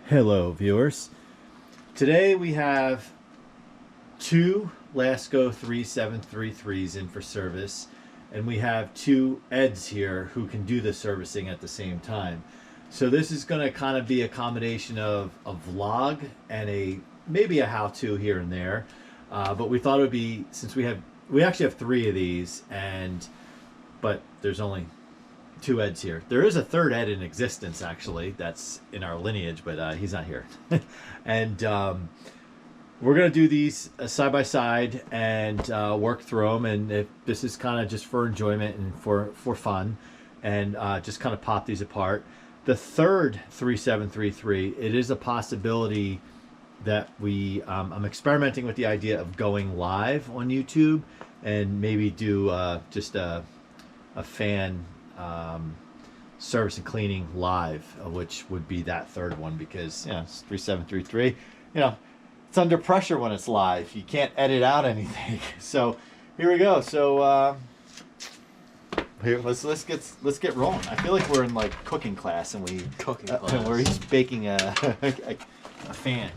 Hello, viewers. Today we have two Lasko 3733s in for service, and we have two Eds here who can do the servicing at the same time. So this is going to kind of be a combination of a vlog and maybe a how-to here and there. But we thought it would be, since we actually have three of these, but there's only two Eds here. There is a third Ed in existence, actually, that's in our lineage, but he's not here. And we're going to do these side by side and work through them. And this is kind of just for enjoyment and for fun, and just kind of pop these apart. The third 3733, it is a possibility that I'm experimenting with the idea of going live on YouTube and maybe do just a fan service and cleaning live, which would be that third one, because it's 3733. It's under pressure when it's live. You can't edit out anything. So here we go. So here, let's get rolling. I feel like we're in like cooking class, and we're each baking a fan.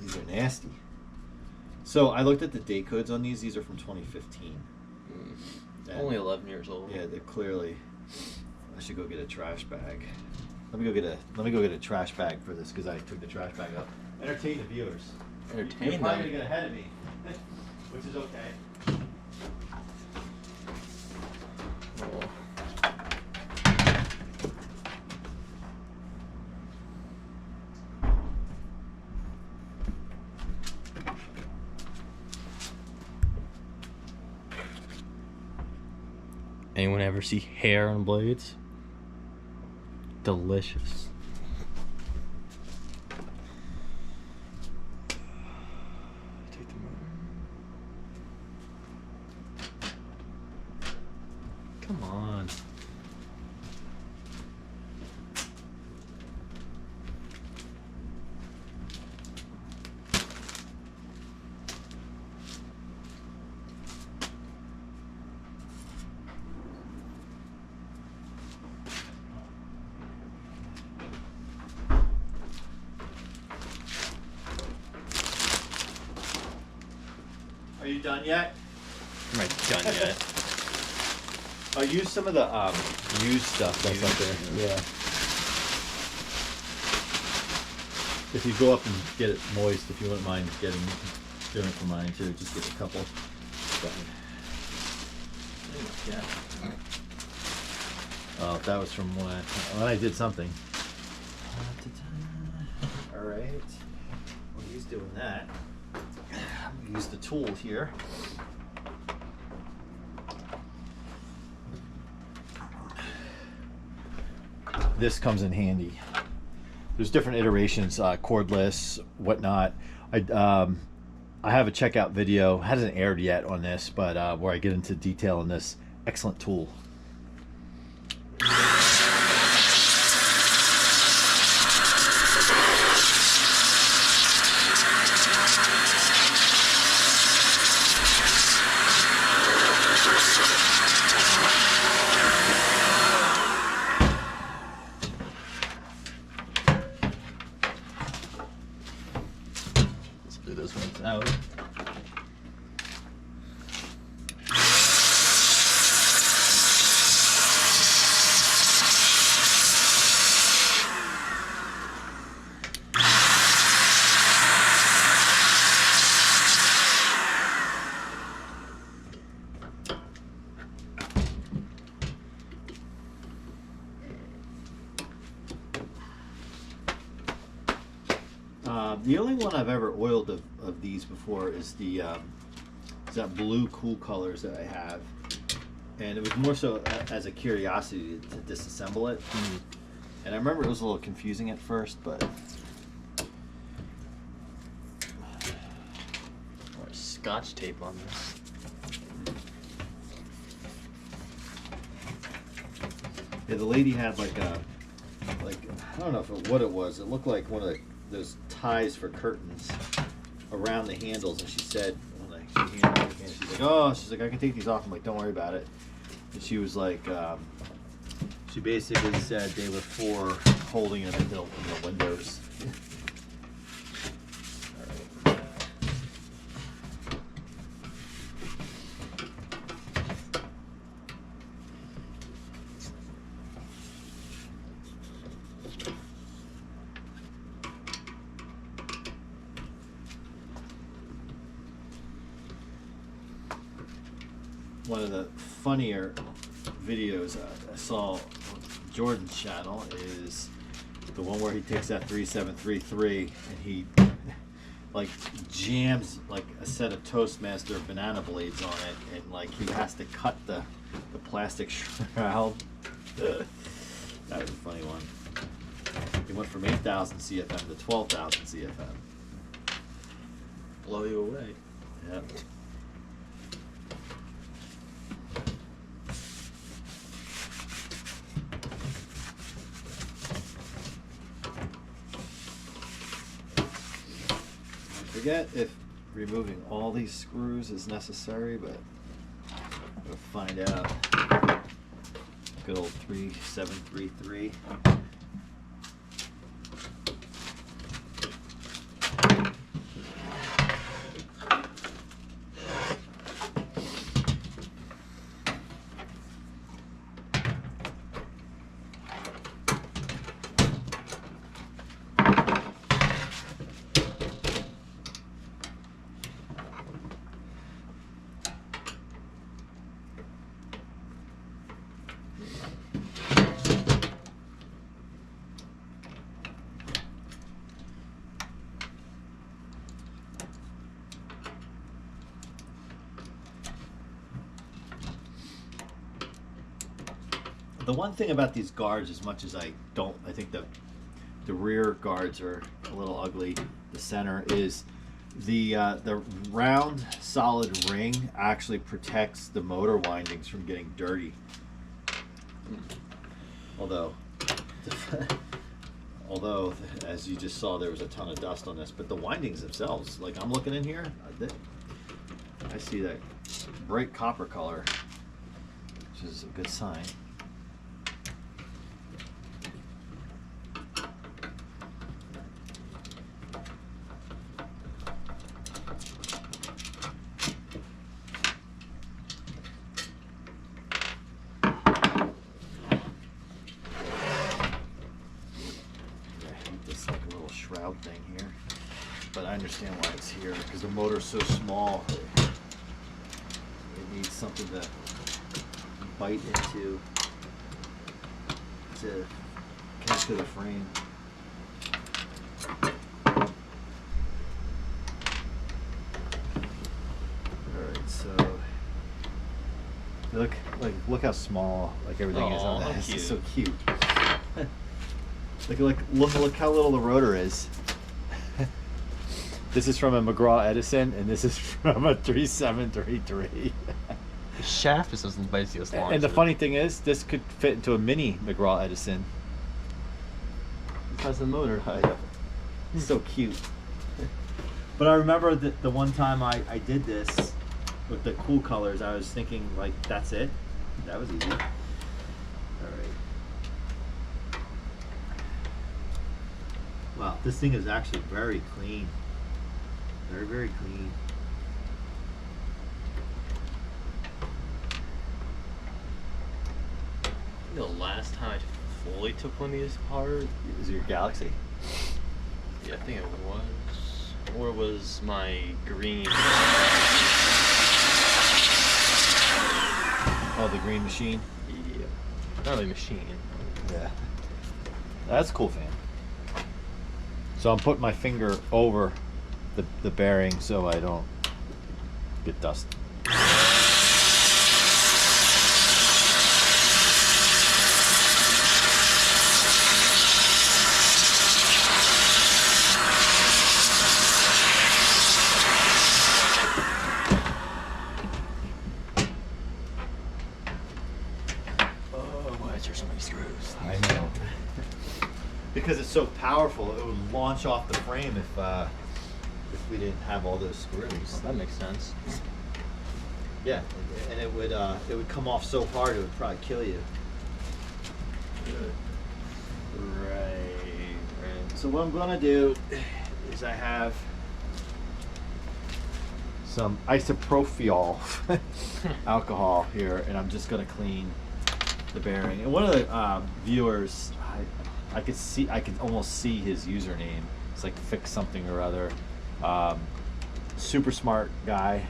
These are nasty. So I looked at the date codes on these. These are from 2015. Only 11 years old. Yeah, they're clearly. I should go get a trash bag. Let me go get a trash bag for this, because I took the trash bag up. Entertain the viewers. Entertain You're probably them. gonna get ahead of me, which is okay. Oh. Anyone ever see hair on blades? Delicious. Take them out. Come on. Are you done yet? Am I done yet? I'll use some of the used stuff that's up there. Yeah. If you go up and get it moist, if you wouldn't mind doing it for mine too, just get a couple. Yeah. Oh, that was from when I did something. All right. Well, he's doing that. I'm gonna use the tool here. This comes in handy. There's different iterations, cordless, whatnot. I have a checkout video, hasn't aired yet on this, but where I get into detail on this excellent tool. Do this one out. The only one I've ever oiled of these before is that blue Cool Colors that I have, and it was more so as a curiosity to disassemble it. And I remember it was a little confusing at first, but Scotch tape on this. Yeah, the lady had like a, I don't know what it was. It looked like one of those ties for curtains around the handles, and she said, when she handed it, she's like, "Oh, she's like, I can take these off." I'm like, "Don't worry about it." And she was like, she basically said they were for holding them in the windows. One of the funnier videos I saw on Jordan's channel is the one where he takes that 3733 and he like jams like a set of Toastmaster banana blades on it, and like he has to cut the plastic shroud. That was a funny one. He went from 8,000 CFM to 12,000 CFM. Blow you away. Yep. I forget if removing all these screws is necessary, but we'll find out. Good old 3733. The one thing about these guards, as much as I think the rear guards are a little ugly, the center is the round solid ring actually protects the motor windings from getting dirty. Although as you just saw, there was a ton of dust on this, but the windings themselves, like I'm looking in here, I see that bright copper color, which is a good sign. Shroud thing here, but I understand why it's here because the motor's so small. It needs something to bite into to connect to the frame. All right, so look how small like everything is on that. It's just so cute. Look how little the rotor is. This is from a McGraw Edison, and this is from a 3733. The shaft is basically as long. And the funny thing is, this could fit into a mini McGraw Edison. It has the motor height. It's so cute. But I remember the one time I did this with the cool colors, I was thinking like, that's it. That was easy. Wow, this thing is actually very clean. Very, very clean. The last time I fully took one of these apart is your Galaxy. Yeah, I think it was. Or was my green. Oh, the green machine? Yeah. Not really machine. Yeah. That's a cool fan. So I'm putting my finger over the bearing so I don't get dust. Oh boy. is there so many screws? I know. Because it's so powerful, it would launch off the frame if we didn't have all those screws. That makes sense. Yeah, and it would come off so hard it would probably kill you. Right. So what I'm gonna do is I have some isopropyl alcohol here, and I'm just gonna clean the bearing. And one of the viewers, I could almost see his username. It's like fix something or other. Super smart guy,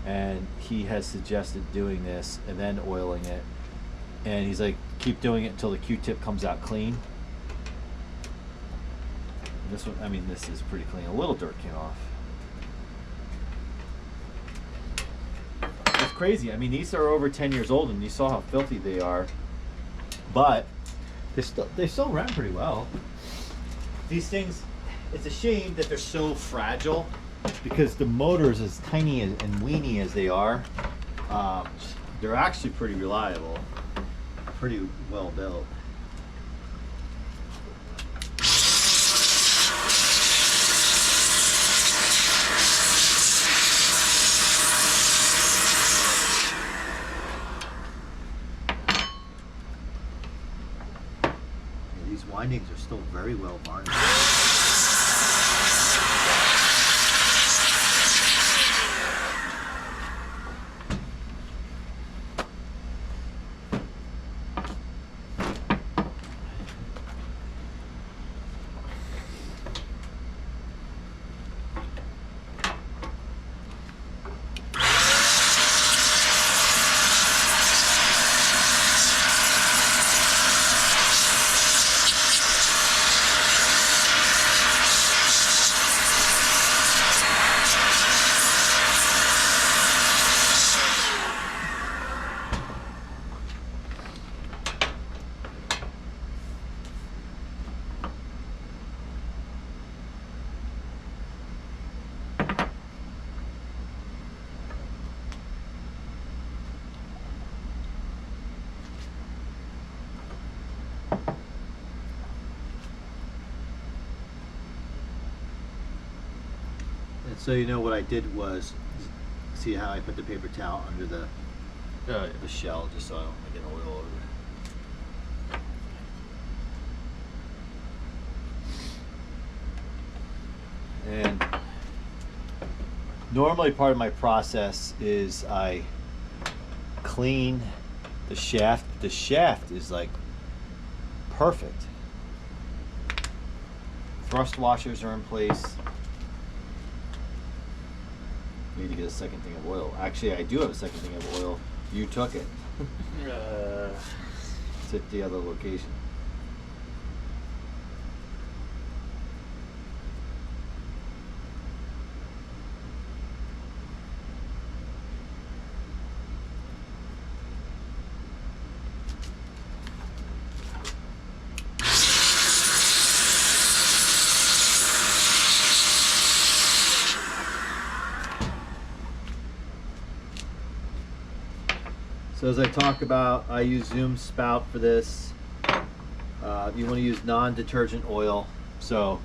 and he has suggested doing this and then oiling it. And he's like, keep doing it until the Q-tip comes out clean. This one, I mean, this is pretty clean. A little dirt came off. It's crazy. I mean, these are over 10 years old, and you saw how filthy they are. But they still run pretty well. These things, it's a shame that they're so fragile, because the motors, as tiny and weeny as they are, they're actually pretty reliable, pretty well built. These windings are still very well varnished. So you know what I did was, see how I put the paper towel under the shell, just so I don't get oil over it. And normally part of my process is I clean the shaft. The shaft is like perfect. Thrust washers are in place. Need to get a second thing of oil. Actually, I do have a second thing of oil. You took it. It's at the other location. So as I talk about, I use Zoom Spout for this. You want to use non-detergent oil. So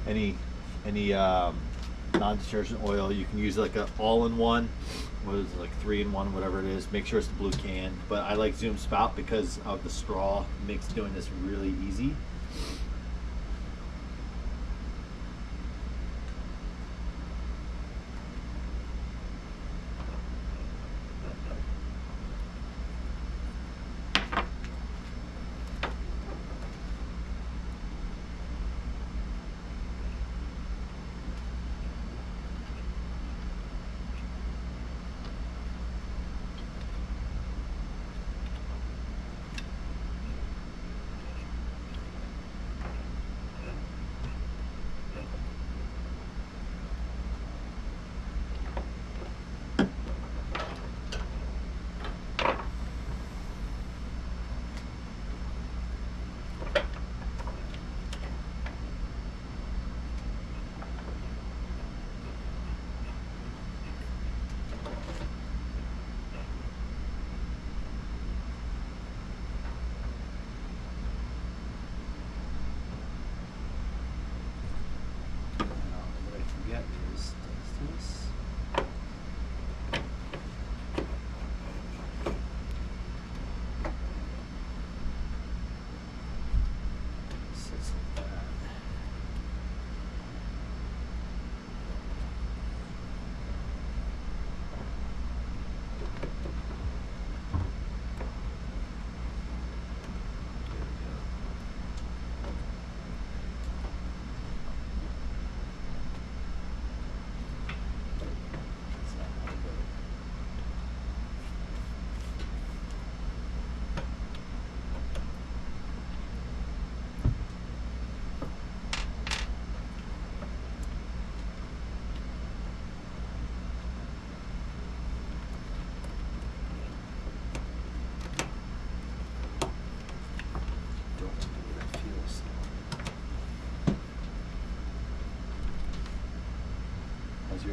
any non-detergent oil, you can use like a all-in-one, what is it, like 3-in-1, whatever it is. Make sure it's the blue can. But I like Zoom Spout because of the straw. It makes doing this really easy.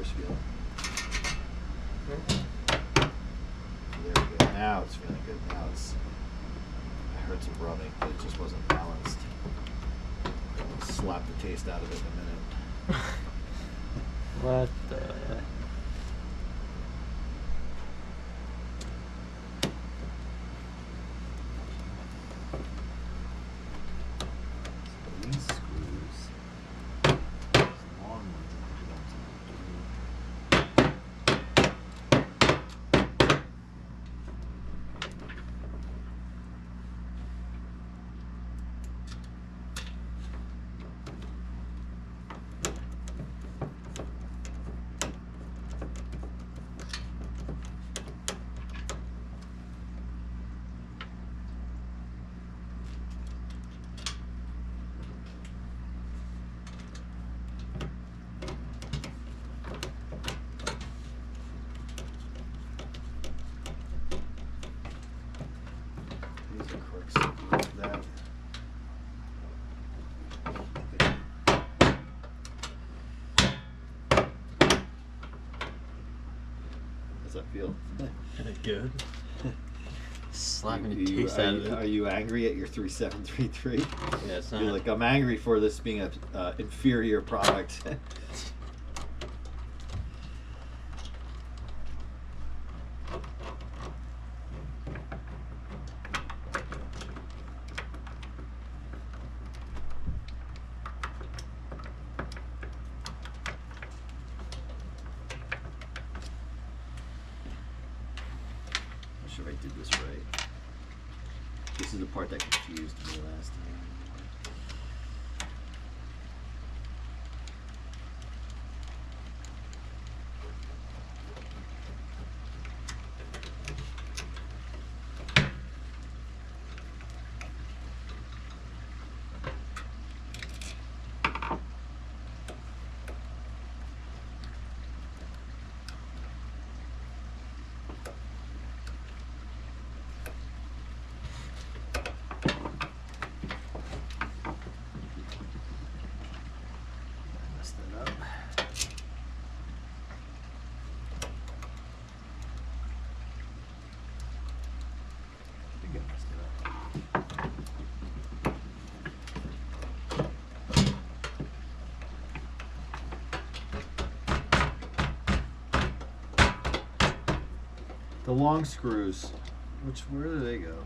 yours feel? There we go. Now it's feeling good. Now it's. I heard some rubbing, but it just wasn't balanced. I'll slap the taste out of it in a minute. What the? These screws. These long ones. These are crooks. Like that. How's that feel? Good. Slapping the You- taste are, out you, of it. are you angry at your 3733? Yeah, it's You're not. like, I'm angry for this being a inferior product. I'm sure I did this right. This is the part that confused me last time. I messed that up. I think I messed it up. The long screws, where do they go?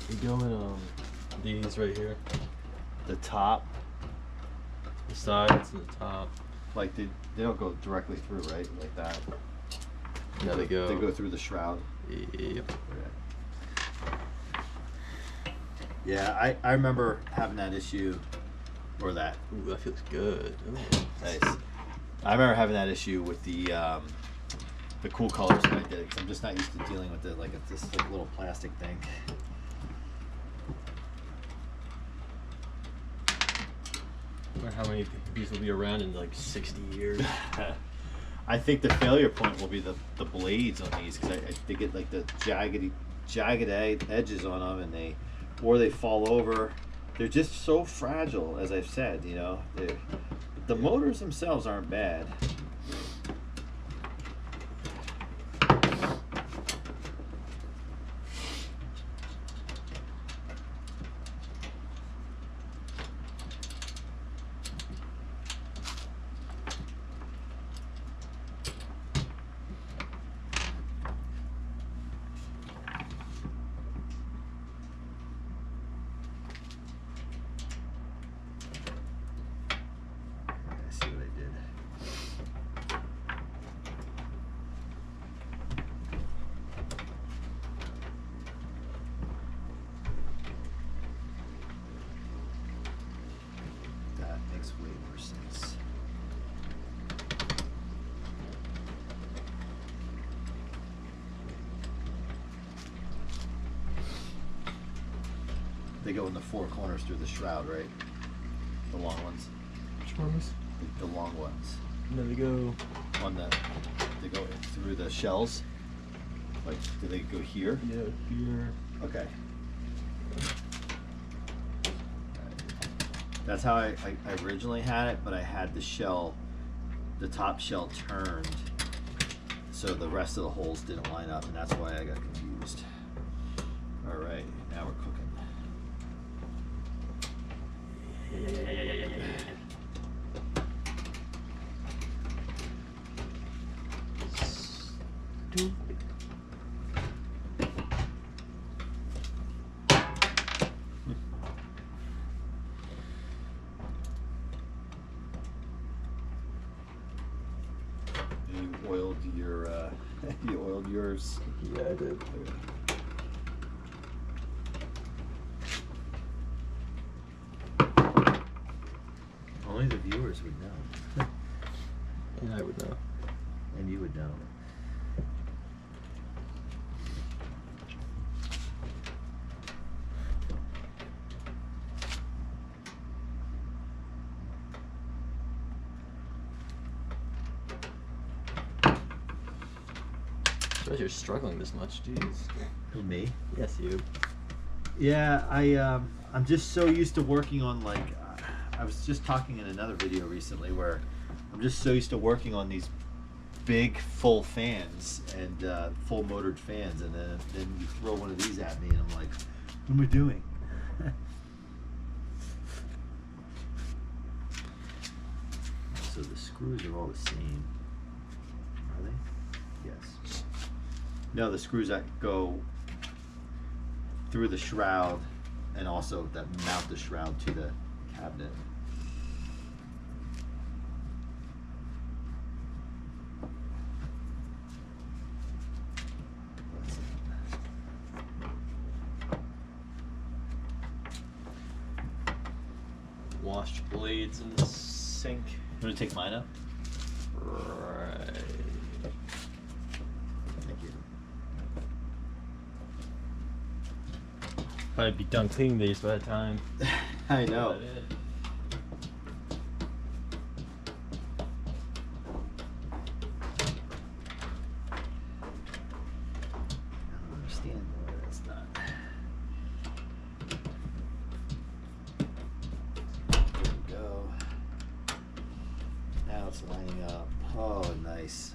You go in these right here, The top, the sides and the top. like they don't go directly through, right? Like that. No, they go. They go through the shroud. Yep. Yeah, I remember having that issue, or that. Ooh, that feels good. Ooh. Nice. I remember having that issue with the cool colors that I did, because I'm just not used to dealing with it. Like it's this like little plastic thing. I wonder how many of these will be around in like 60 years. I think the failure point will be the blades on these, because they get like the jagged edges on them, and they fall over. They're just so fragile, as I've said. You know, the motors themselves aren't bad. I see what I did. That makes way more sense. They go in the four corners through the shroud, right? The long ones. Which ones? The long ones. No, they go. They go through the shells. Like, do they go here? Yeah, here. Okay. That's how I originally had it, but I had the shell the top shell turned, so the rest of the holes didn't line up, and that's why I got confused. All right, now we're cooking. You oiled your, you oiled yours. Yeah, I did. Only the viewers would know. And I would know. And you would know. Surprised you're struggling this much, jeez. Who, me? Yes, you. Yeah, I'm just so used to working on, like, I was just talking in another video recently where I'm just so used to working on these big full fans and full motored fans, and then you throw one of these at me and I'm like, what am I doing? So the screws are all the same, are they? Yes. No, the screws that go through the shroud and also that mount the shroud to the cabinet. Washed blades in the sink. You want to take mine up? Right. Thank you. I'd be done cleaning these by the time. I know. Is that it? I don't understand why that's not. There we go. Now it's lining up. Oh, nice.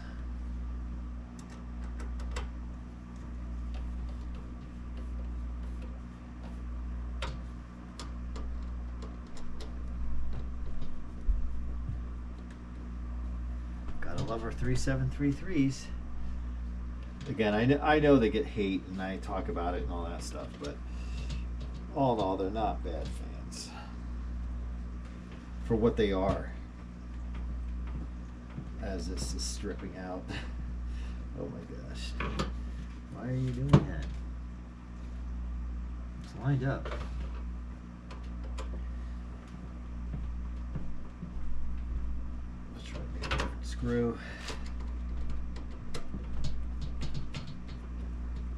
Gotta love our 3733s. Again, I know they get hate and I talk about it and all that stuff, but all in all, they're not bad fans for what they are. As this is stripping out. Oh my gosh. Why are you doing that? It's lined up. Let's try to make a different screw.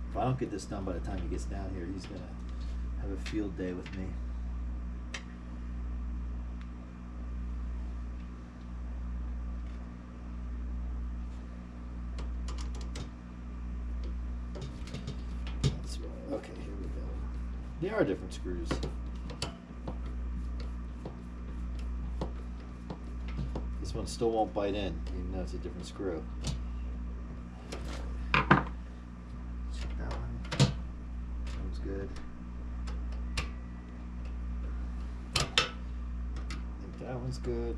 If I don't get this done by the time he gets down here, he's gonna have a field day with me. That's right. Okay, here we go. They are different screws. This one still won't bite in, even though it's a different screw. Check that one. That one's good. I think that one's good.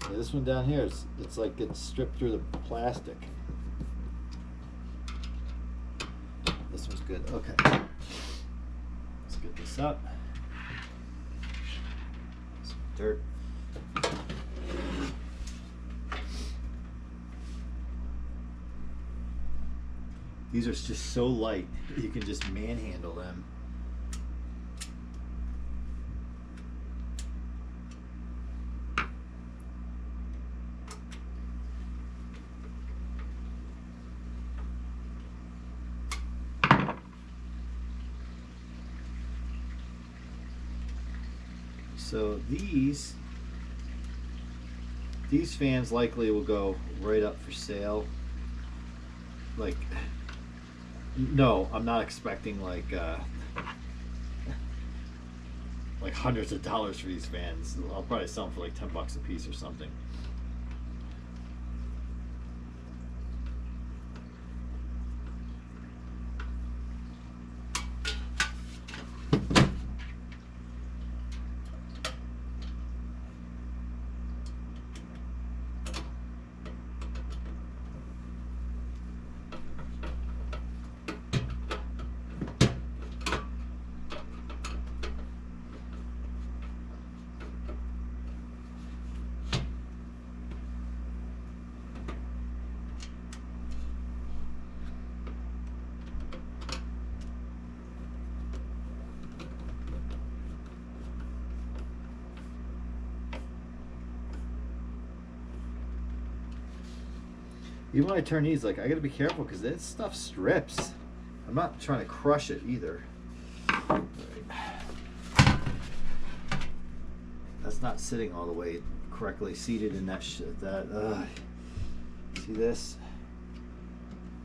Yeah, this one down here, it's like it's stripped through the plastic. This one's good. Okay. Let's get this up. Some dirt. These are just so light, you can just manhandle them. So these fans likely will go right up for sale. Like, no, I'm not expecting like like hundreds of dollars for these fans. I'll probably sell them for like $10 a piece or something. Even when I turn these, like, I gotta be careful because this stuff strips. I'm not trying to crush it either. That's not sitting all the way correctly seated in that shit. See this?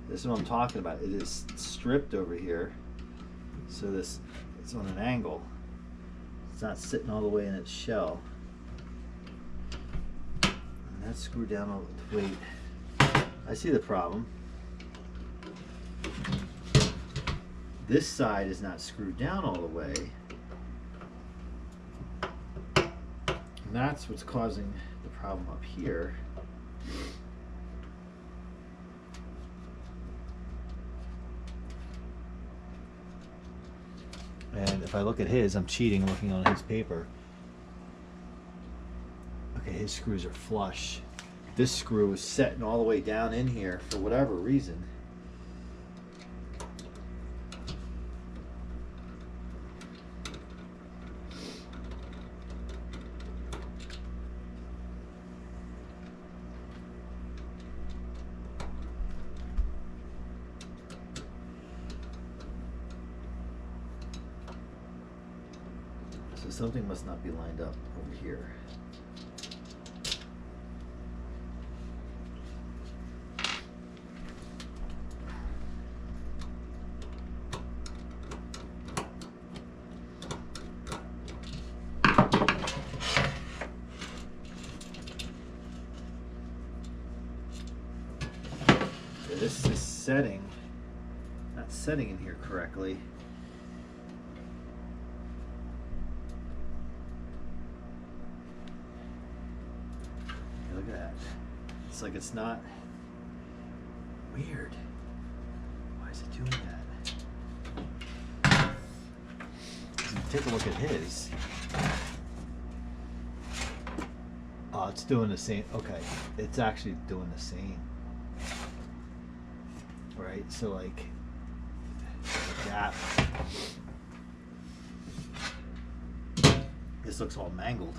This is what I'm talking about. It is stripped over here. So this, it's on an angle. It's not sitting all the way in its shell. And that's screwed down all the weight. I see the problem. This side is not screwed down all the way. And that's what's causing the problem up here. And if I look at his, I'm cheating looking on his paper. Okay, his screws are flush. This screw is setting all the way down in here for whatever reason. So something must not be lined up over here. This is setting, not setting in here correctly. Look at that. It's like it's not weird. Why is it doing that? Take a look at his. Oh, it's doing the same. Okay, it's actually doing the same. Right, so like that. This looks all mangled.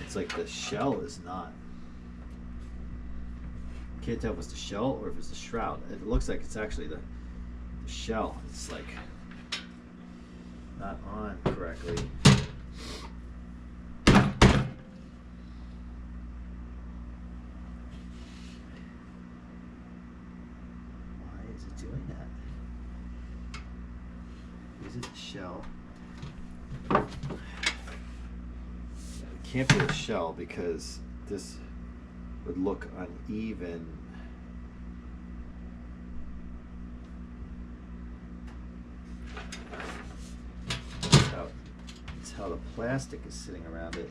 It's like the shell is not. Can't tell if it's the shell or if it's the shroud. It looks like it's actually the shell. It's like not on correctly. Why is it doing that? Is it the shell? It can't be the shell because this would look uneven. How the plastic is sitting around it.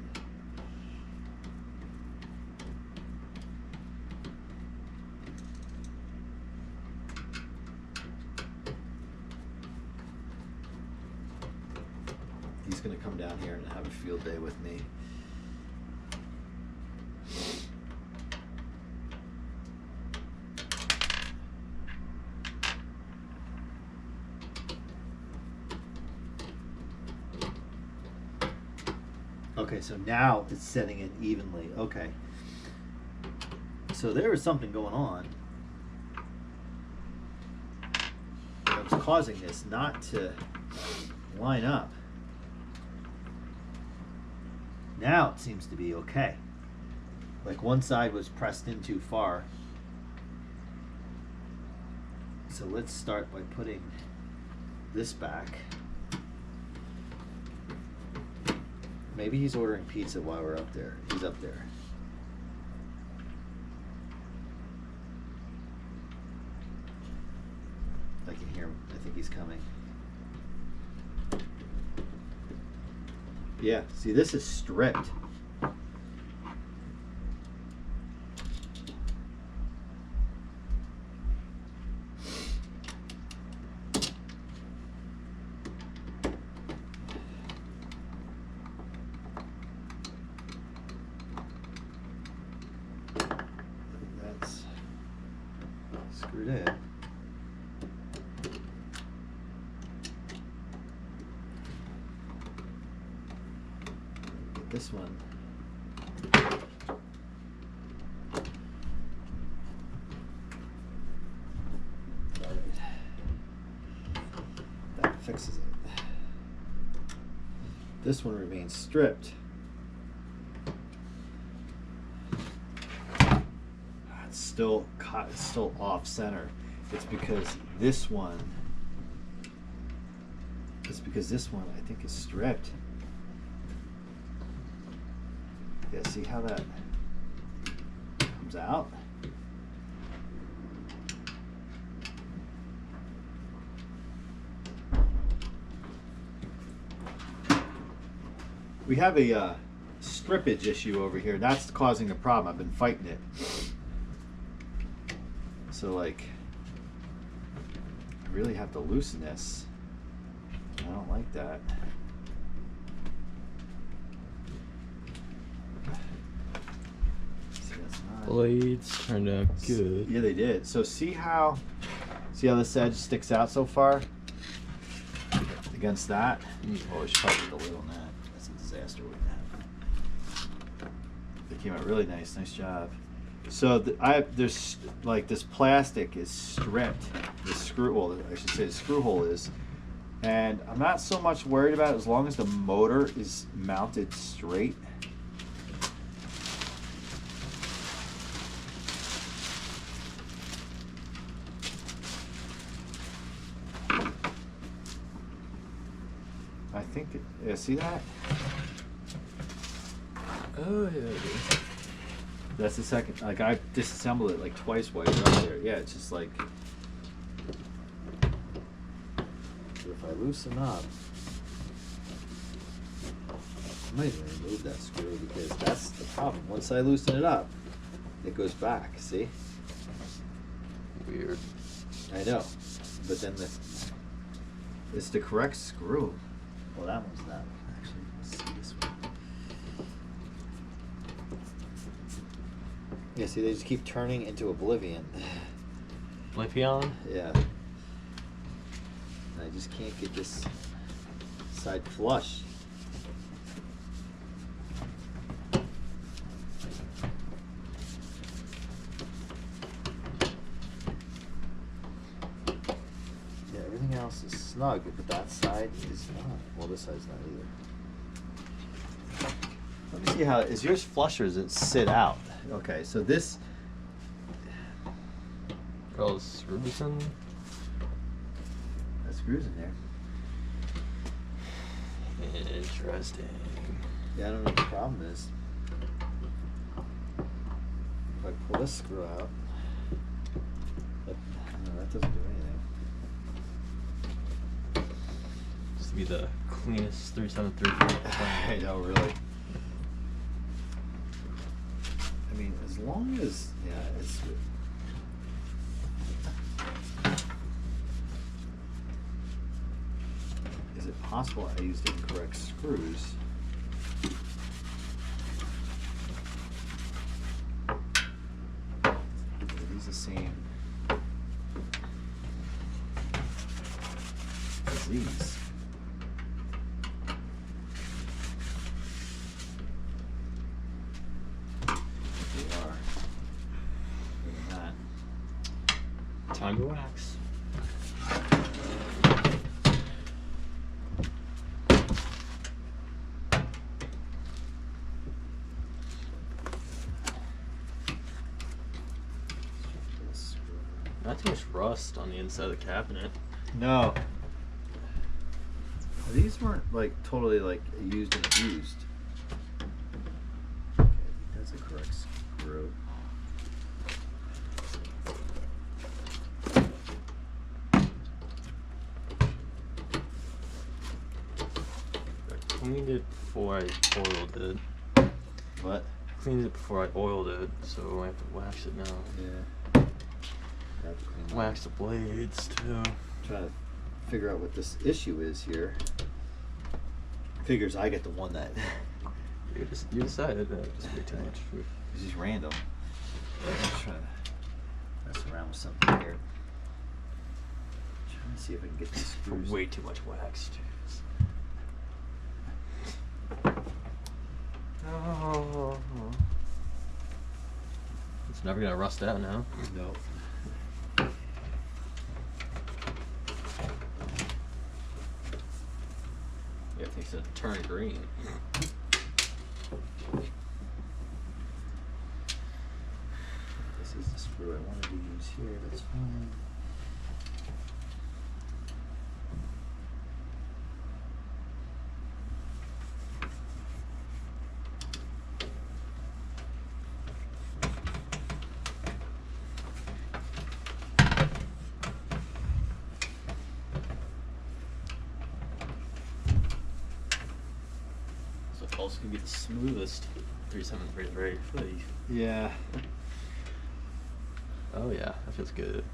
He's going to come down here and have a field day with me. Okay, so now it's setting it evenly. Okay. So there is something going on that was causing this not to line up. Now it seems to be okay. Like one side was pressed in too far. So let's start by putting this back. Maybe he's ordering pizza while we're up there. He's up there. I can hear him. I think he's coming. Yeah, see, this is stripped. That's screwed in. Get this one. That fixes it. This one remains stripped. It's still caught, it's still off center. It's because this one. It's because this one I think is stripped. Yeah, see how that comes out? We have a strippage issue over here. That's causing the problem. I've been fighting it. So like, I really have to loosen this. I don't like that. See, that's not... Blades turned out good. Yeah, they did. So see how this edge sticks out so far against that? Oh, I should probably put the lid on that. That's a disaster with that. They came out really nice. Nice job. So there's like this plastic is stripped. The screw, well, I should say the screw hole is, and I'm not so much worried about it as long as the motor is mounted straight. I think, yeah, see that? Oh yeah. That's the second, like I've disassembled it like twice while you're up there. Yeah, it's just like, if I loosen up, I might even remove that screw because that's the problem. Once I loosen it up, it goes back, see? Weird. I know, but then it's the correct screw. Well, that one's not, actually, let's see this one. Yeah, see, they just keep turning into oblivion. Lipion? Yeah. I just can't get this side flush. Yeah, everything else is snug, but that side is not. Well, this side's not either. Let me see how, is yours flush or does it sit out? Okay, so this, Oh, screws in. that screws in there. Interesting. Yeah, I don't know what the problem is. If I pull this screw out, no, that doesn't do anything. Just to be the cleanest 373. I know, really. I mean, as long as, yeah, it's... Is it possible I used incorrect screws? Are these the same as these? They are. Look at that. Time to wax. Not too much rust on the inside of the cabinet. No. These weren't like totally like used and abused. Okay, that's a correct screw. I cleaned it before I oiled it. What? Cleaned it before I oiled it, so I have to wax it now. Yeah. Have to clean that. Wax the blades too. Trying to figure out what this issue is here. Figures I get the one that You decided that just way too much food. is just random. I'm just trying to mess around with something here. Trying to see if I can get these For screws. way too much wax. Oh. It's never gonna rust out now. Nope. Yeah, it takes a turn green. This is the screw I wanted to use here. That's fine. So also gonna be the smoothest 3733 footy. Yeah. Oh yeah, that feels good.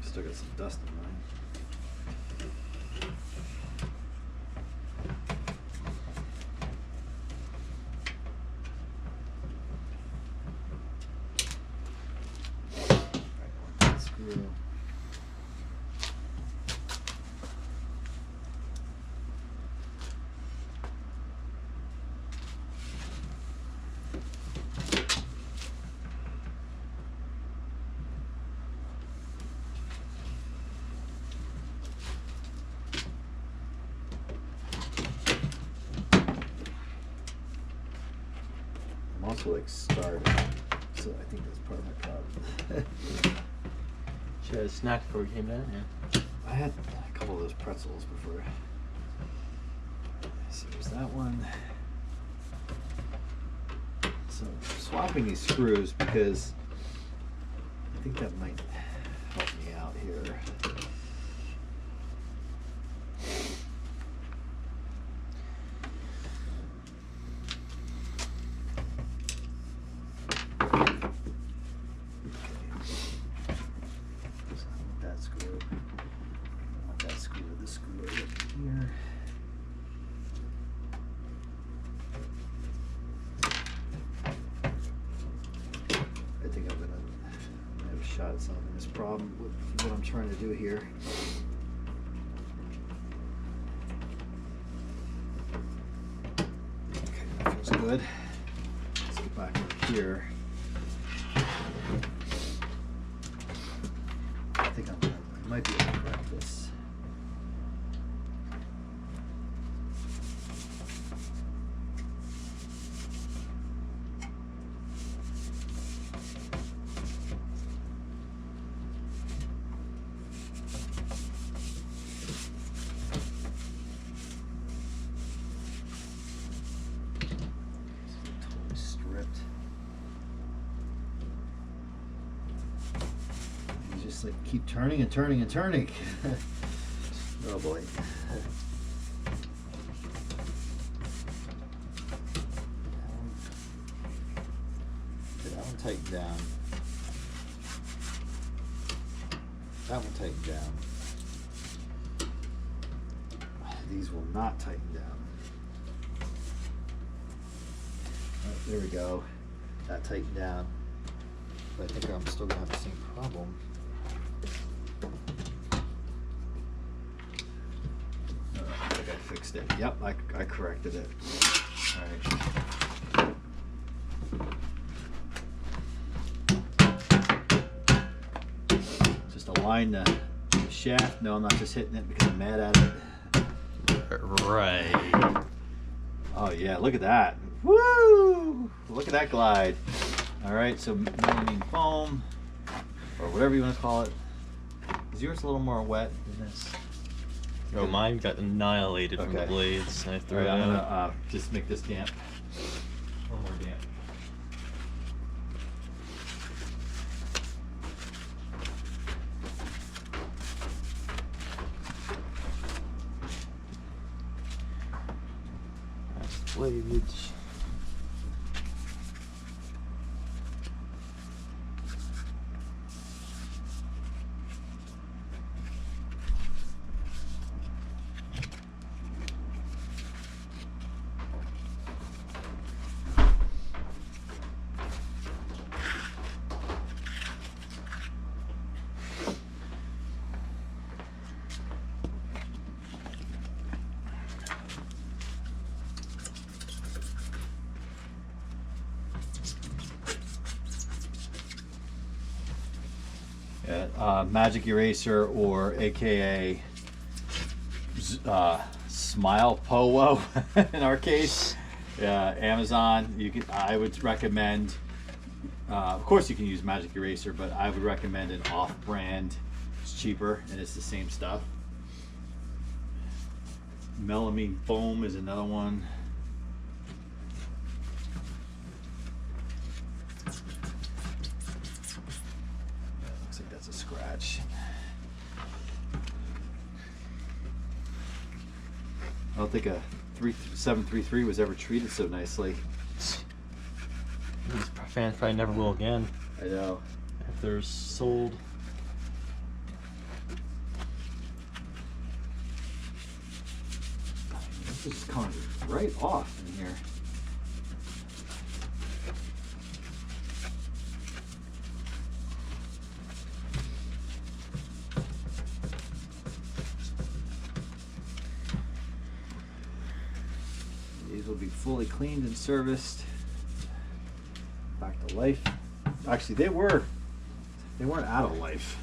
Still got some dust in mine. Right, screw. I'm also like starving, so I think that's part of my problem. Should have had a snack before we came down here. I had a couple of those pretzels before. So there's that one. So I'm swapping these screws because I think that might help me out here. That screw. I want that screw with this screw right up here. I think I'm gonna have a shot at solving this problem with what I'm trying to do here. Okay, that feels good. Let's get back over here. I think I might be able to crack this. Totally stripped. You just like keep turning and turning and turning. Oh boy. That one tightened down. That one tightened down. These will not tighten down. Oh, there we go. That tightened down. But I think I'm still gonna have the same problem. I think I fixed it. Yep, I corrected it. Alright. Just align the shaft. No, I'm not just hitting it because I'm mad at it. Right. Oh yeah, look at that. Woo! Look at that glide. Alright, so melamine foam, or whatever you want to call it. Is yours a little more wet than this? Oh, mine got annihilated from the Okay. blades. I threw Alright, it I'm out. gonna just make this damp. A little more damp. That's blades. Yeah, magic eraser, or AKA Smile Powo in our case. Amazon. I would recommend. Of course, you can use magic eraser, but I would recommend an off-brand. It's cheaper and it's the same stuff. Melamine foam is another one. Looks like that's a scratch. I don't think a 733 was ever treated so nicely. These fans probably never will again I know. if they're sold. This is coming right off in here. These will be fully cleaned and serviced. Back to life. Actually, they weren't out of life.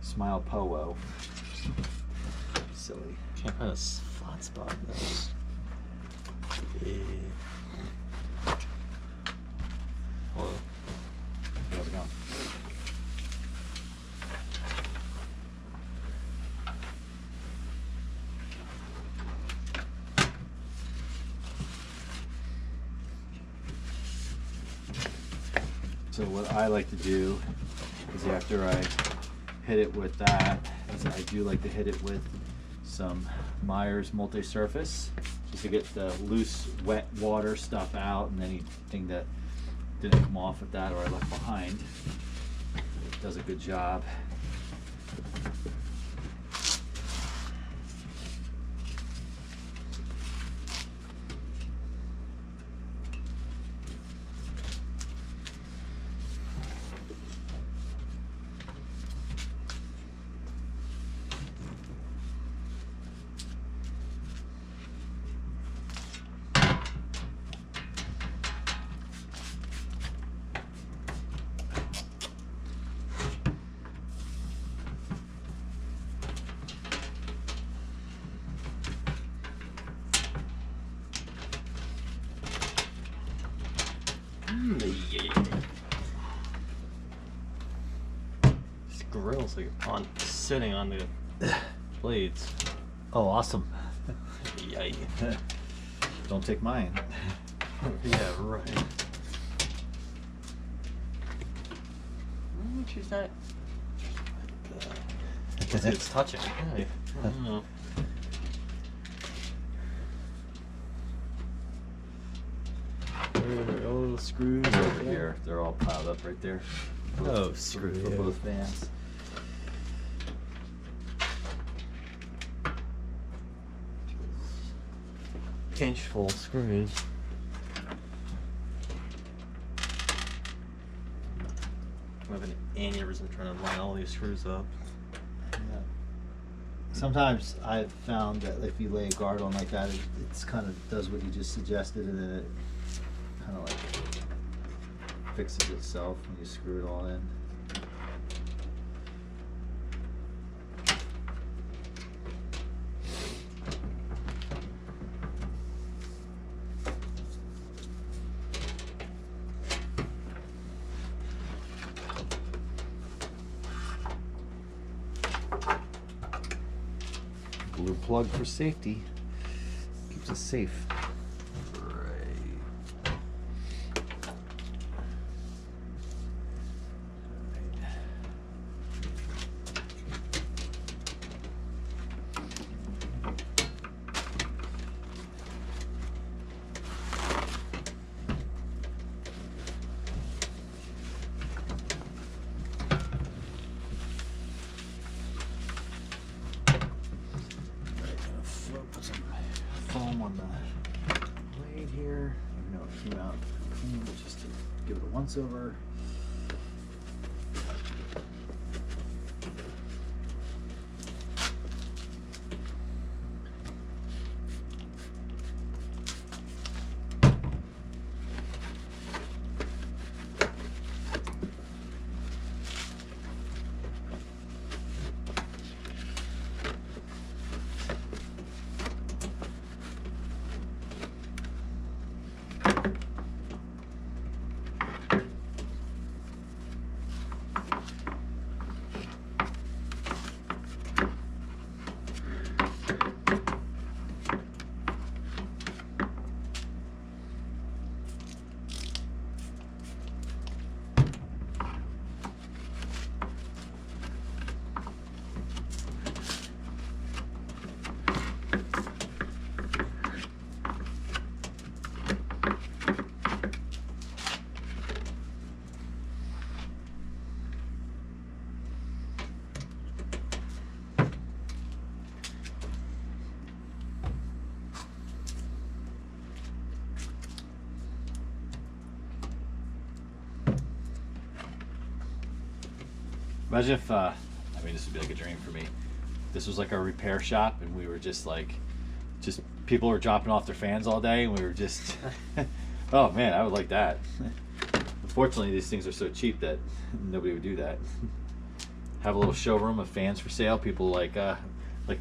Smile Powo. Silly. Can't find a flat spot in this. Yeah. Hello. How's it going? So what I like to do is after I hit it with that, is I do like to hit it with some Myers multi-surface just to get the loose wet water stuff out, and anything that didn't come off with that or I left behind. It does a good job. This grill's like sitting on the blades. Oh, awesome. Yay. Don't take mine. Yeah, right. She's not. It's touching. Hey, I don't know. Where are all the screws Over here, they're all piled up right there. Oh, screw For you. both fans. Inch full screws. I have an aneurysm trying to line all these screws up. Yeah. Sometimes I've found that if you lay a guard on like that, it's kind of does what you just suggested, and then it kind of like fixes itself when you screw it all in. Blue plug for safety. Keeps us safe. Right. Put some foam on the blade here. Even though it came out clean, but just to give it a once over. Imagine if, I mean, this would be like a dream for me. This was like our repair shop, and we were just people were dropping off their fans all day, and we were just, oh man, I would like that. Unfortunately, these things are so cheap that nobody would do that. Have a little showroom of fans for sale. People like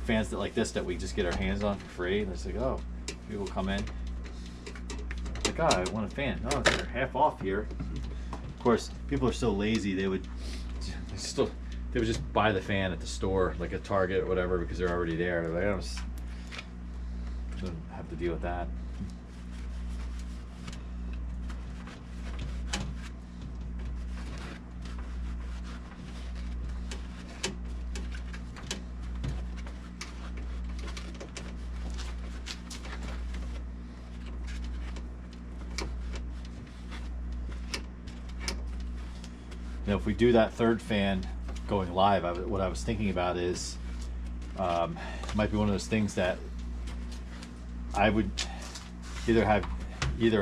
fans that like this that we just get our hands on for free. And it's like, oh, people come in. Like, oh, I want a fan. Oh, they're half off here. Of course, people are so lazy, they would just buy the fan at the store, like at Target or whatever, because they're already there. They're like, I don't have to deal with that. Now, if we do that third fan going live, what I was thinking about is it might be one of those things that I would either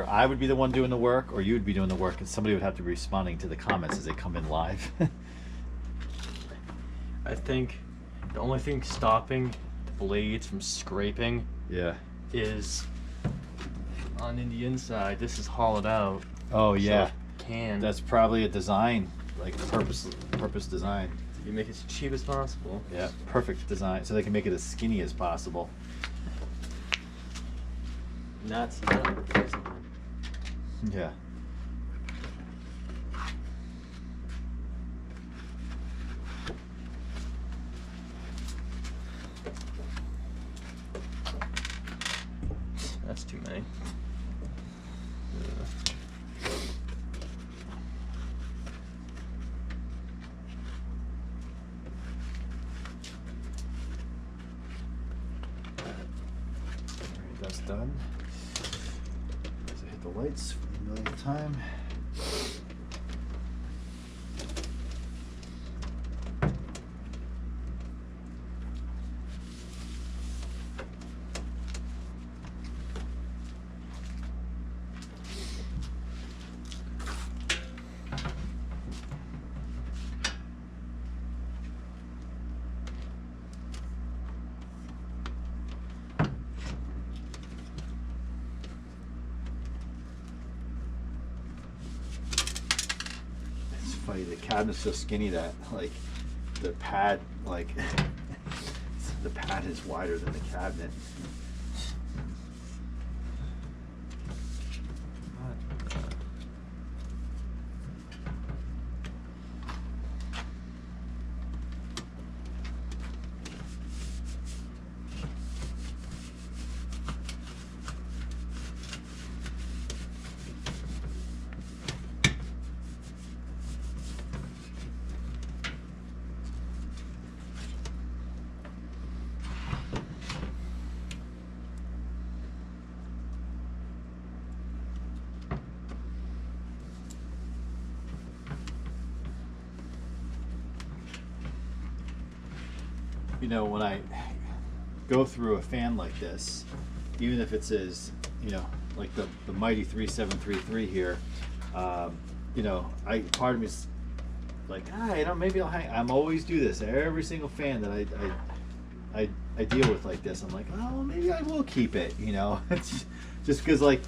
I would be the one doing the work, or you would be doing the work, and somebody would have to be responding to the comments as they come in live. I think the only thing stopping the blades from scraping is on the inside. This is hollowed out. Oh yeah, so that's probably a design, like purpose design. You make it as cheap as possible. Yeah, perfect design, so they can make it as skinny as possible. Not replacing them. Yeah. That's too many. That's done. As I hit the lights for the millionth time. Funny, the cabinet's so skinny that like the pad the pad is wider than the cabinet. you know, when I go through a fan like this, even if it's as, you know, like the mighty 3733 here, you know, part of me is like, you know, maybe I'll hang. I'm always do this every single fan that I deal with like this. I'm like, oh, maybe I will keep it. You know, it's just because, like,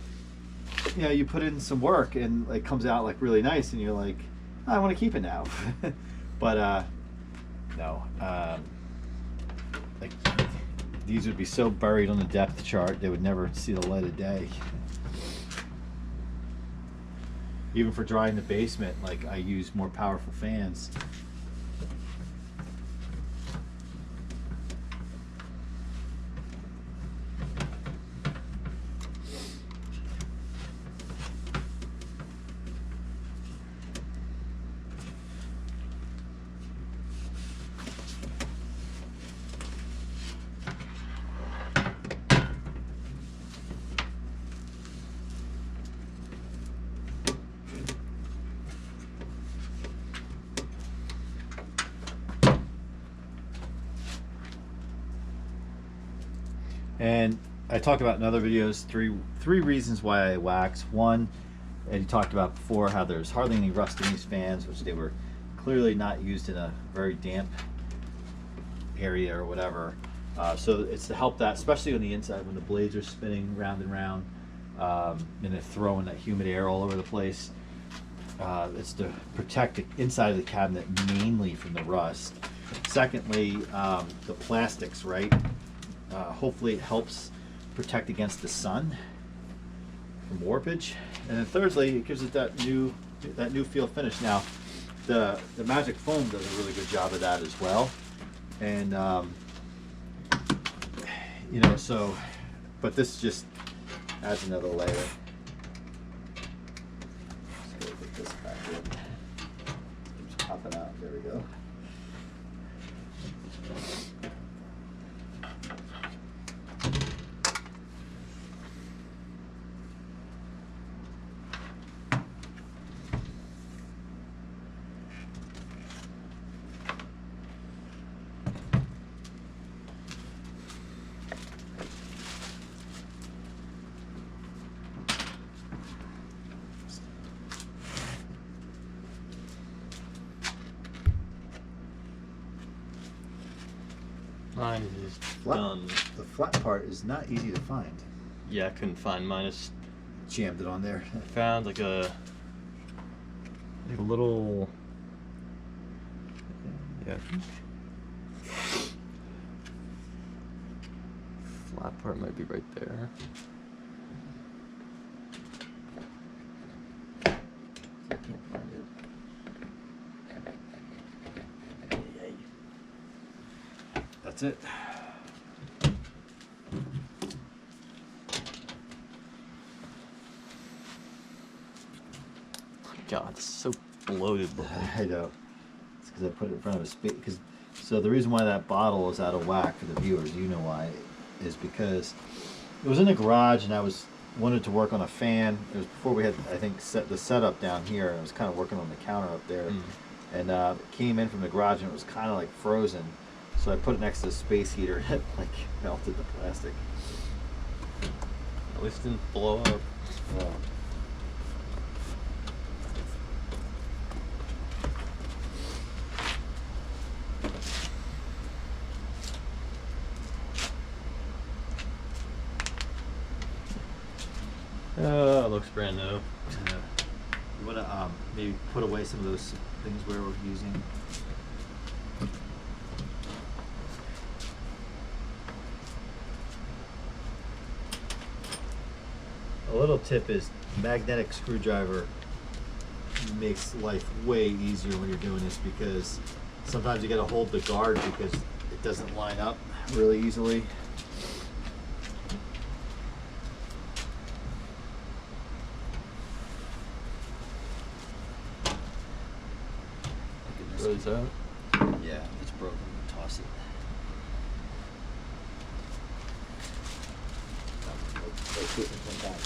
you know, you put in some work and it comes out like really nice, and you're like, I want to keep it now. But no, like, these would be so buried on the depth chart they would never see the light of day. Even for drying the basement, like, I use more powerful fans. And I talked about in other videos three reasons why I wax. One, and you talked about before, how there's hardly any rust in these fans, which they were clearly not used in a very damp area or whatever. So it's to help that, especially on the inside when the blades are spinning round and round, and they're throwing that humid air all over the place. It's to protect the inside of the cabinet mainly from the rust. Secondly, the plastics, right? Hopefully it helps protect against the sun from warpage. And then thirdly, it gives it that new feel finish. Now, the Magic Foam does a really good job of that as well. And you know, so, but this just adds another layer. Just gotta get this back in. Keeps popping out. There we go. Mine is Flat, done. the flat part is not easy to find. Yeah, I couldn't find mine. It's Jammed it on there. I found like a little, yeah, flat part might be right there. I can't find it. That's it. God, it's so bloated. I know. It's because I put it in front of a space. So the reason why that bottle is out of whack for the viewers, you know why, is because it was in the garage and I wanted to work on a fan. It was before we had, I think, set the setup down here, and I was kind of working on the counter up there. And it came in from the garage and it was kind of like frozen. So I put it next to the space heater and it like melted the plastic. At least it didn't blow up. It looks brand new. You want to maybe put away some of those things where we're using. A little tip is magnetic screwdriver makes life way easier when you're doing this, because sometimes you got to hold the guard because it doesn't line up really easily. What is that? Yeah, it's broken. Toss it. Let's get it from back.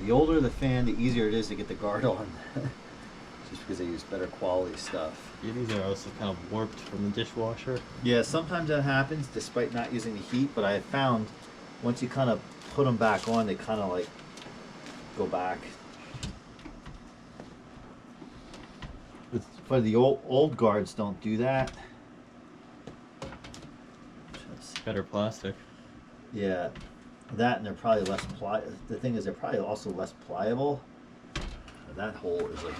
The older the fan, the easier it is to get the guard on. Just because they use better quality stuff. Yeah, these are also kind of warped from the dishwasher. Yeah, sometimes that happens despite not using the heat, but I have found once you kind of put them back on, they kind of like go back. But the old guards don't do that. Better plastic. Yeah, that, and they're probably less the thing is, they're probably also less pliable. That hole is like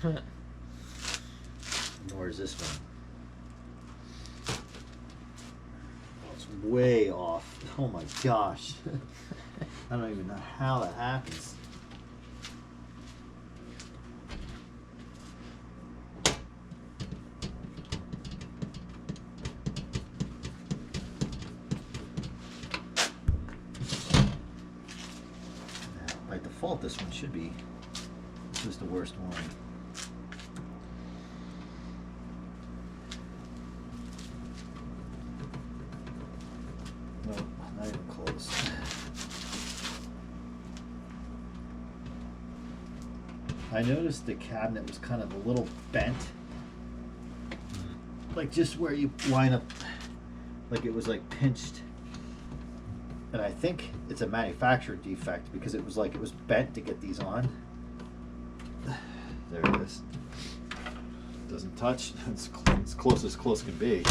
nowhere. Nor is this one. Oh, it's way off. Oh my gosh. I don't even know how that happens. By default, this one should be. This was the worst one. Nope, not even close. I noticed the cabinet was kind of a little bent. Like just where you line up, like it was like pinched. And I think it's a manufacturer defect because it was like it was bent to get these on. There it is. Doesn't touch. It's close as close can be.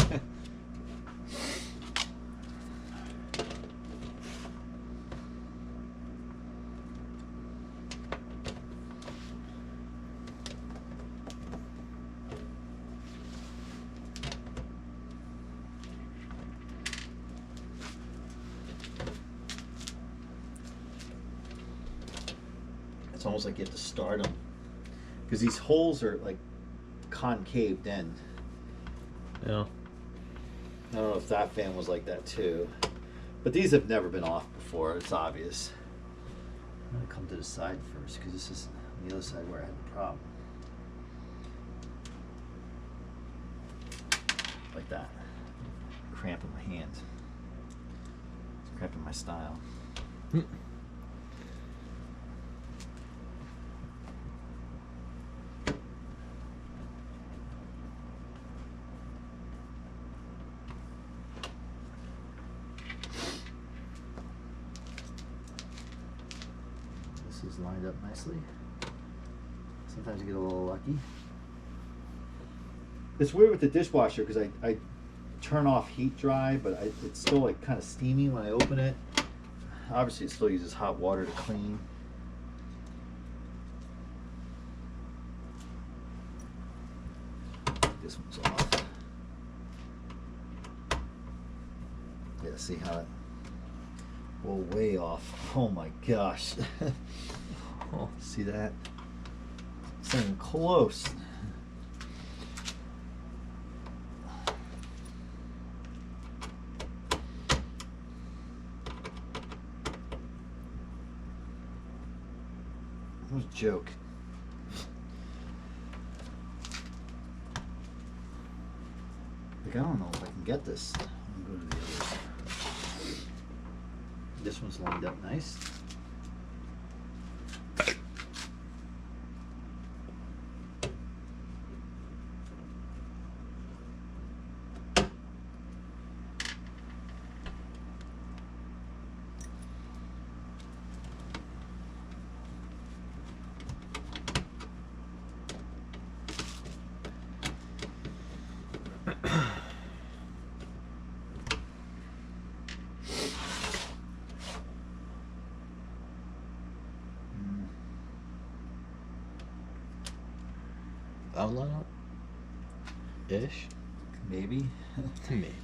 It's almost like you have to start them because these holes are like concaved in. Yeah. I don't know if that fan was like that too, but these have never been off before. It's obvious. I'm gonna come to the side first because this is on the other side where I had the problem. Like that. Cramping my hand. It's cramping my style. This is lined up nicely. Sometimes you get a little lucky. It's weird with the dishwasher because I turn off heat dry, but it's still like kind of steamy when I open it. Obviously it still uses hot water to clean. This one's off. Yeah, see how it, well, way off. Oh my gosh. Oh, see that? It's not even close. It was a joke. Like, I don't know if I can get this. I'm going to go to the other. This one's lined up nice. Outline up? Ish? Maybe. Maybe.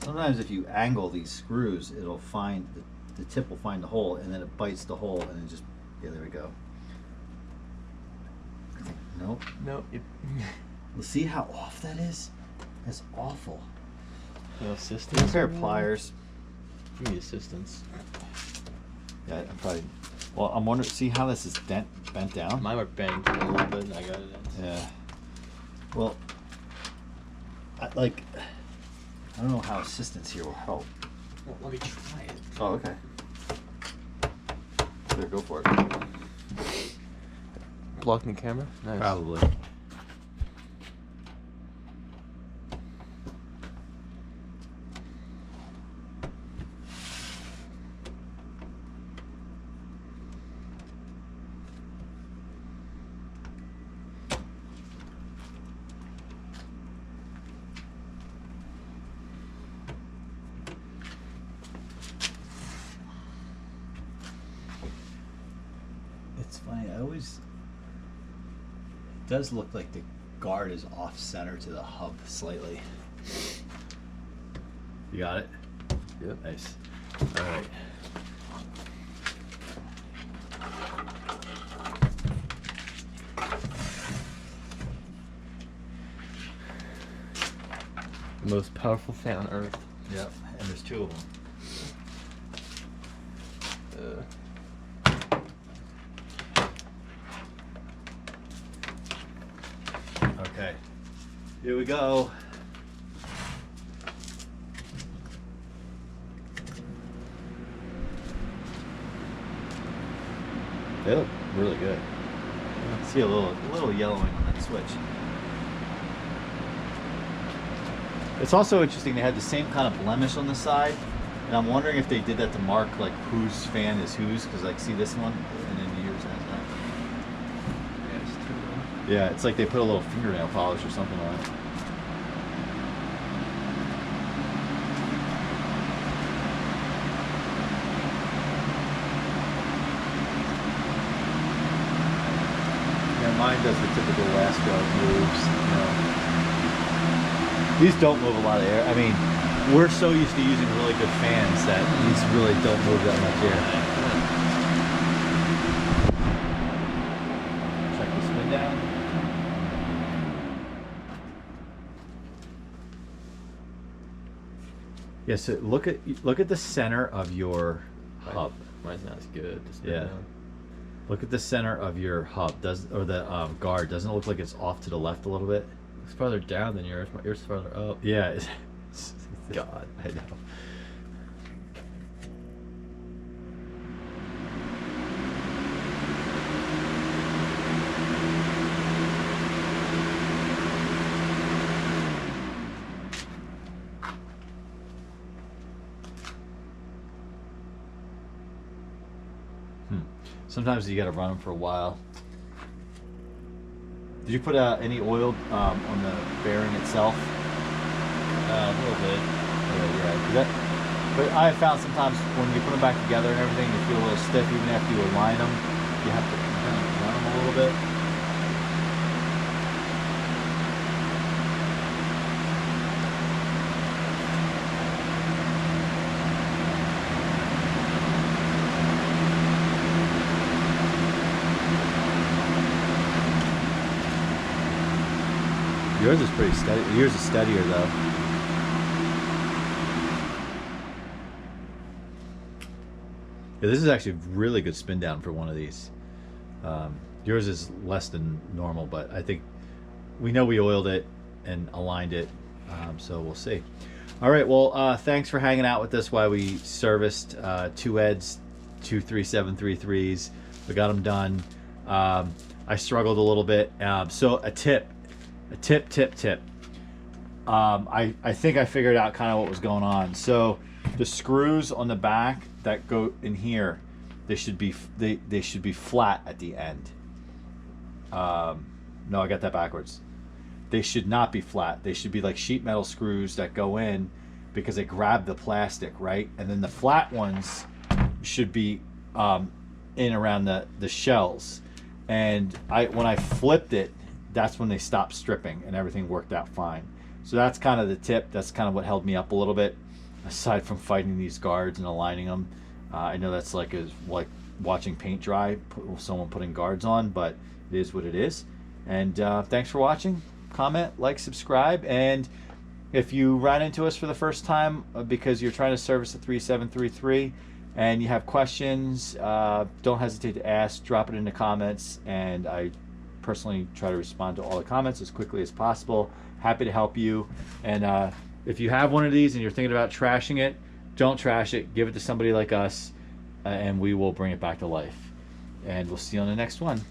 Sometimes if you angle these screws, it'll find, the tip will find the hole, and then it bites the hole, and then just, yeah, there we go. Nope. No. Well, see how off that is? That's awful. No assistance? Get a pair of pliers. Give me assistance. Yeah, I'm probably, well, I'm wondering, see how this is bent down? Mine were bent a little bit and I got it in. Yeah. Well, I don't know how assistance here will help. Well, let me try it. Oh, okay. There, go for it. Blocking the camera? Nice. Probably. It's funny, I always, it does look like the guard is off center to the hub slightly. You got it? Yep. Nice. All right. The most powerful fan on Earth. Yep. And there's two of them. Okay. Here we go. They look really good. I see a little yellowing on that switch. It's also interesting, they had the same kind of blemish on the side, and I'm wondering if they did that to mark like whose fan is whose, because like see this one, and then yours has that. Yeah, it's 2 of them. Yeah, it's like they put a little fingernail polish or something on it. Yeah, mine does the typical Lasko moves, you know. These don't move a lot of air. I mean, we're so used to using really good fans that these really don't move that much air. Check the spin down. Yeah, so look at the center of your hub. Mine's not as good. to spin Yeah. down. Look at the center of your hub. Or the guard. Doesn't it look like it's off to the left a little bit? It's farther down than yours. Yours is farther up. Yeah. God. I know. Sometimes you got to run them for a while. Did you put any oil on the bearing itself? A little bit. Yeah. But I have found sometimes when you put them back together and everything, they feel a little stiff even after you align them. You have to kind of run them a little bit. Yours is pretty steady. Yours is steadier though. Yeah, this is actually a really good spin down for one of these. Yours is less than normal, but I think we know we oiled it and aligned it, so we'll see. All right, well, thanks for hanging out with us while we serviced 2 EDs, 2 3733s. We got them done. I struggled a little bit. So a tip. I think I figured out kind of what was going on. So the screws on the back that go in here, they should be flat at the end. No, I got that backwards. They should not be flat. They should be like sheet metal screws that go in because they grab the plastic, right? And then the flat ones should be in around the shells. And when I flipped it, that's when they stopped stripping and everything worked out fine. So that's kind of the tip. That's kind of what held me up a little bit, aside from fighting these guards and aligning them. I know that's like watching paint dry, someone putting guards on, but it is what it is. And thanks for watching. Comment, like, subscribe, and if you ran into us for the first time because you're trying to service a 3733 and you have questions, don't hesitate to ask. Drop it in the comments, and I personally try to respond to all the comments as quickly as possible. Happy to help you. And if you have one of these and you're thinking about trashing it, don't trash it. Give it to somebody like us. and we will bring it back to life. And we'll see you on the next one.